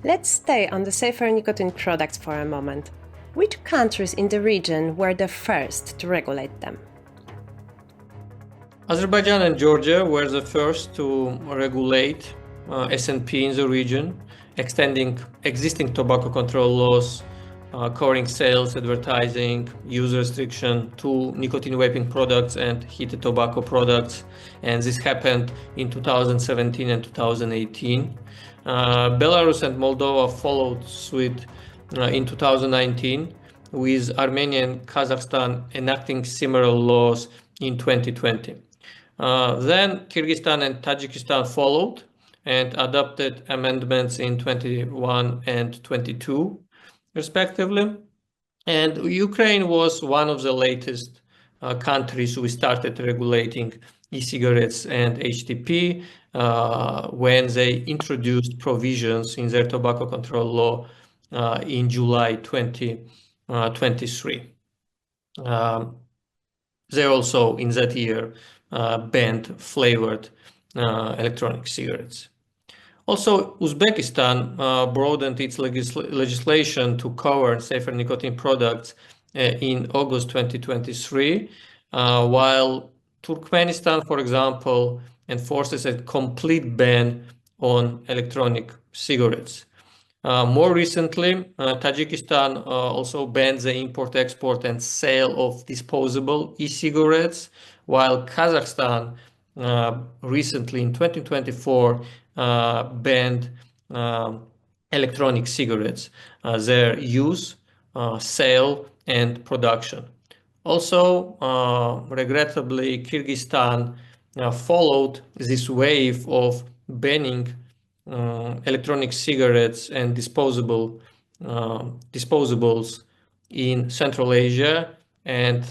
Let's stay on the safer nicotine products for a moment. Which countries in the region were the first to regulate them? Azerbaijan and Georgia were the first to regulate SNP in the region, extending existing tobacco control laws covering sales, advertising, use restriction to nicotine vaping products and heated tobacco products. And this happened in 2017 and 2018. Belarus and Moldova followed suit in 2019, with Armenia and Kazakhstan enacting similar laws in 2020. Then Kyrgyzstan and Tajikistan followed and adopted amendments in 21 and 22, respectively. And Ukraine was one of the latest countries who started regulating e-cigarettes and HTP when they introduced provisions in their tobacco control law in July 2023. They also, in that year, banned flavored electronic cigarettes. Also, Uzbekistan broadened its legislation to cover safer nicotine products in August 2023, while Turkmenistan, for example, enforces a complete ban on electronic cigarettes. More recently, Tajikistan also banned the import, export, and sale of disposable e-cigarettes, while Kazakhstan recently in 2024 banned electronic cigarettes, their use, sale, and production. Also, regrettably, Kyrgyzstan followed this wave of banning electronic cigarettes and disposables in Central Asia, and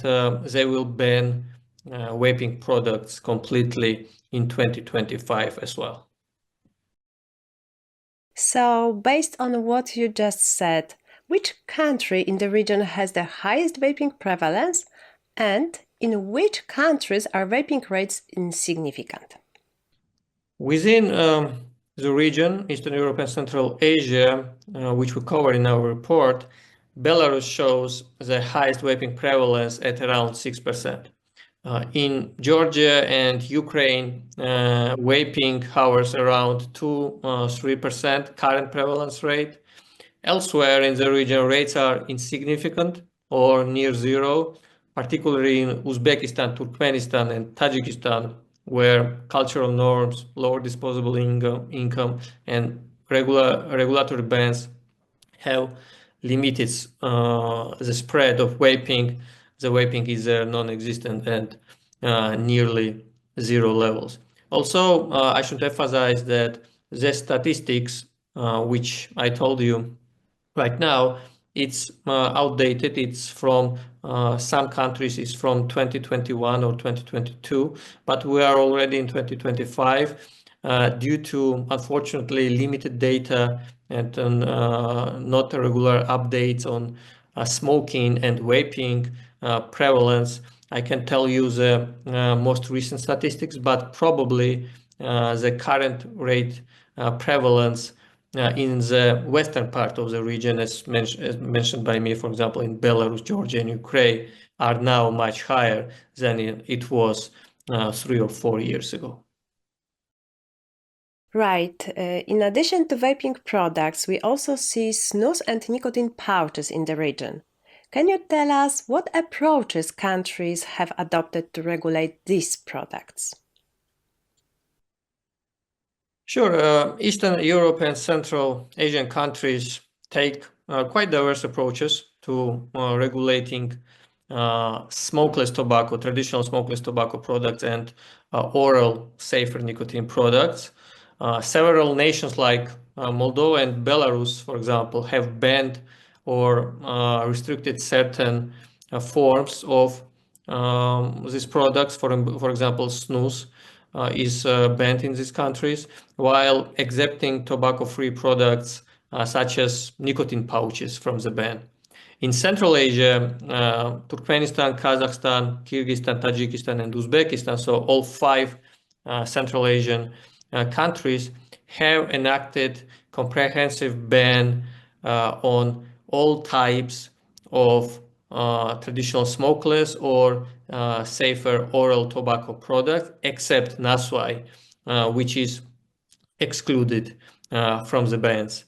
they will ban vaping products completely in 2025 as well. So, based on what you just said, which country in the region has the highest vaping prevalence, and in which countries are vaping rates insignificant? Within the region, Eastern Europe and Central Asia, which we cover in our report, Belarus shows the highest vaping prevalence at around 6%. In Georgia and Ukraine, vaping hovers around 2-3% current prevalence rate. Elsewhere in the region, rates are insignificant or near zero, particularly in Uzbekistan, Turkmenistan, and Tajikistan, where cultural norms, lower disposable income, and regulatory bans have limited the spread of vaping. The vaping is non-existent and nearly zero levels. Also, I should emphasize that the statistics, which I told you right now, it's outdated. It's from some countries, it's from 2021 or 2022, but we are already in 2025 due to, unfortunately, limited data and not regular updates on smoking and vaping prevalence. I can tell you the most recent statistics, but probably the current rate prevalence in the western part of the region, as mentioned by me, for example, in Belarus, Georgia, and Ukraine, are now much higher than it was 3 or 4 years ago. Right. In addition to vaping products, we also see snus and nicotine pouches in the region. Can you tell us what approaches countries have adopted to regulate these products? Sure. Eastern Europe and Central Asian countries take quite diverse approaches to regulating smokeless tobacco, traditional smokeless tobacco products, and oral safer nicotine products. Several nations like Moldova and Belarus, for example, have banned or restricted certain forms of these products. For example, snus is banned in these countries, while accepting tobacco-free products such as nicotine pouches from the ban. In Central Asia, Turkmenistan, Kazakhstan, Kyrgyzstan, Tajikistan, and Uzbekistan, so all 5 Central Asian countries have enacted comprehensive ban on all types of traditional smokeless or safer oral tobacco products, except Naswai, which is excluded from the bans.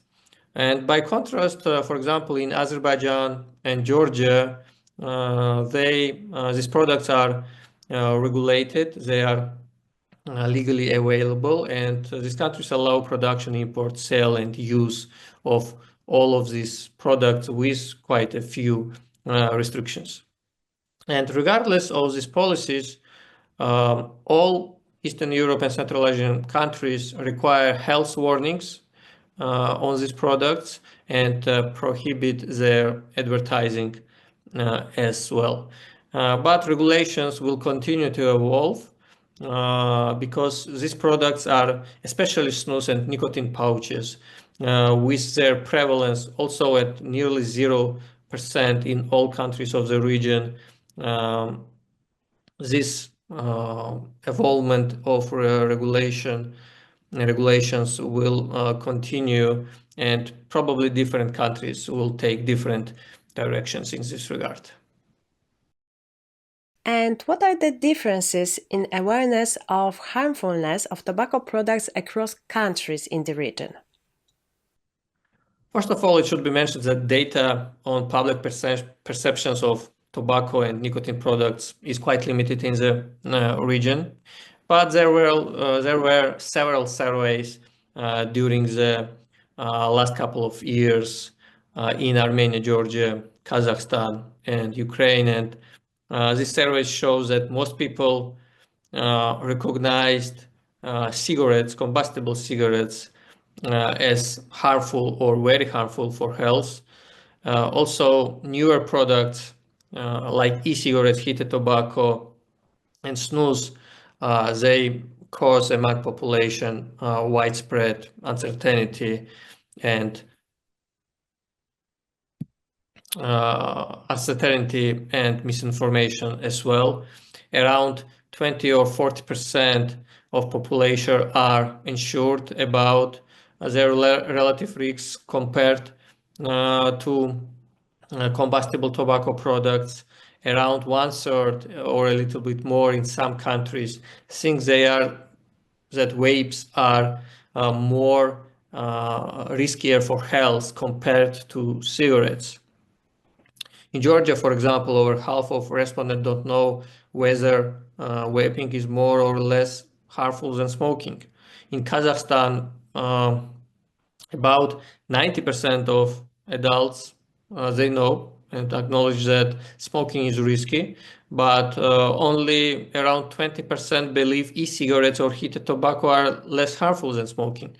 And by contrast, for example, in Azerbaijan and Georgia, these products are regulated. They are legally available, and these countries allow production, import, sale, and use of all of these products with quite a few restrictions. And regardless of these policies, all Eastern Europe and Central Asian countries require health warnings on these products and prohibit their advertising as well. But regulations will continue to evolve because these products are, especially snus and nicotine pouches, with their prevalence also at nearly 0% in all countries of the region. This evolvement of regulations will continue, and probably different countries will take different directions in this regard. And what are the differences in awareness of harmfulness of tobacco products across countries in the region? First of all, it should be mentioned that data on public perceptions of tobacco and nicotine products is quite limited in the region. But there were several surveys during the last couple of years in Armenia, Georgia, Kazakhstan, and Ukraine. And this survey shows that most people recognized cigarettes, combustible cigarettes, as harmful or very harmful for health. Also, newer products like e-cigarettes, heated tobacco, and snus, they cause among population widespread uncertainty and misinformation as well. Around 20 or 40% of population are insured about their relative risks compared to combustible tobacco products. Around 1/3 or a little bit more in some countries think that vapes are more riskier for health compared to cigarettes. In Georgia, for example, over half of respondents don't know whether vaping is more or less harmful than smoking. In Kazakhstan, about 90% of adults they know and acknowledge that smoking is risky, but only around 20% believe e-cigarettes or heated tobacco are less harmful than smoking.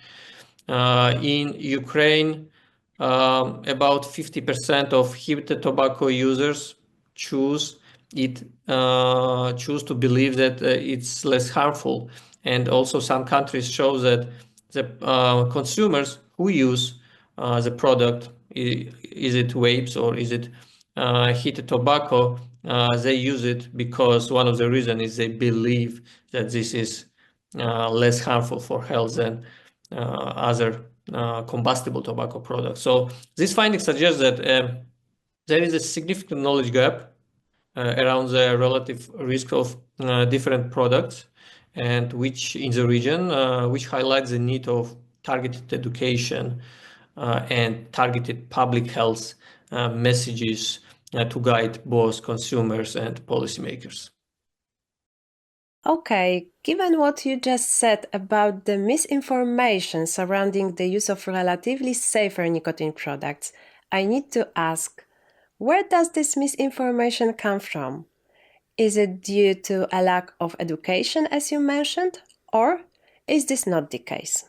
In Ukraine, about 50% of heated tobacco users choose to believe that it's less harmful, and also some countries show that the consumers who use the product, is it vapes or is it heated tobacco, they use it because one of the reasons is they believe that this is less harmful for health than other combustible tobacco products. So this finding suggests that there is a significant knowledge gap around the relative risk of different products, and which in the region, which highlights the need of targeted education and targeted public health messages to guide both consumers and policymakers. Okay, given what you just said about the misinformation surrounding the use of relatively safer nicotine products, I need to ask, where does this misinformation come from? Is it due to a lack of education, as you mentioned, or is this not the case?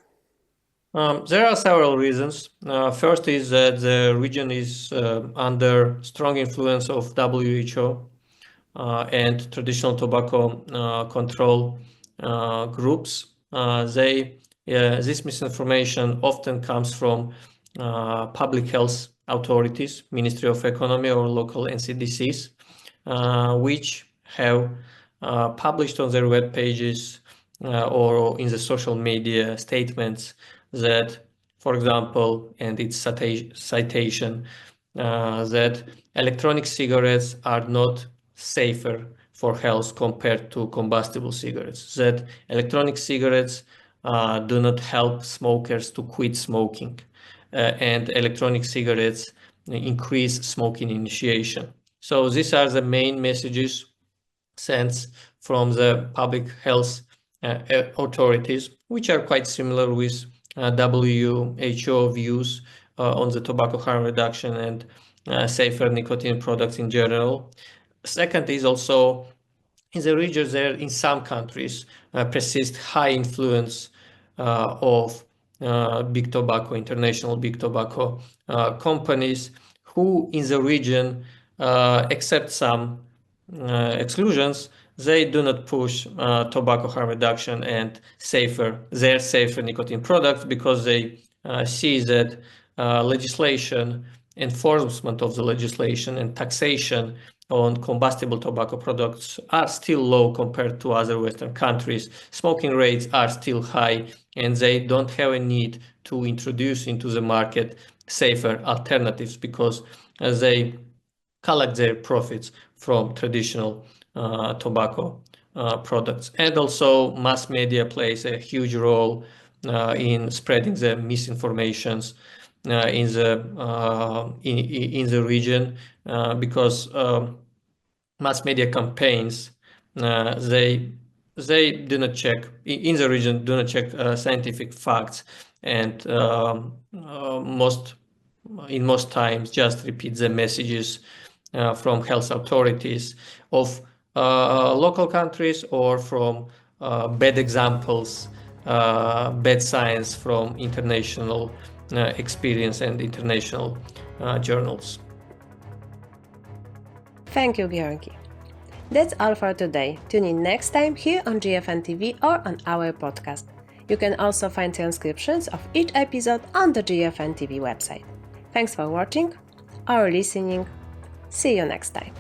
There are several reasons. First is that the region is under strong influence of WHO and traditional tobacco control groups. This misinformation often comes from public health authorities, Ministry of Economy or local NCDCs, which have published on their web pages or in the social media statements that, for example, and its citation that electronic cigarettes are not safer for health compared to combustible cigarettes, that electronic cigarettes do not help smokers to quit smoking, and electronic cigarettes increase smoking initiation. So these are the main messages sent from the public health authorities, which are quite similar with WHO views on the tobacco harm reduction and safer nicotine products in general. Second is also in the region there, in some countries, persist high influence of big tobacco, international big tobacco companies who in the region, except some exclusions, they do not push tobacco harm reduction and their safer nicotine products because they see that legislation, enforcement of the legislation and taxation on combustible tobacco products are still low compared to other Western countries. Smoking rates are still high, and they don't have a need to introduce into the market safer alternatives because they collect their profits from traditional tobacco products. And also mass media plays a huge role in spreading the misinformations in the region because mass media campaigns they do not check in the region, do not check scientific facts, and in most times just repeat the messages from health authorities of local countries or from bad examples, bad science from international experience and international journals. Thank you, Georgi. That's all for today. Tune in next time here on GFN TV or on our podcast. You can also find transcriptions of each episode on the GFN TV website. Thanks for watching or listening. See you next time.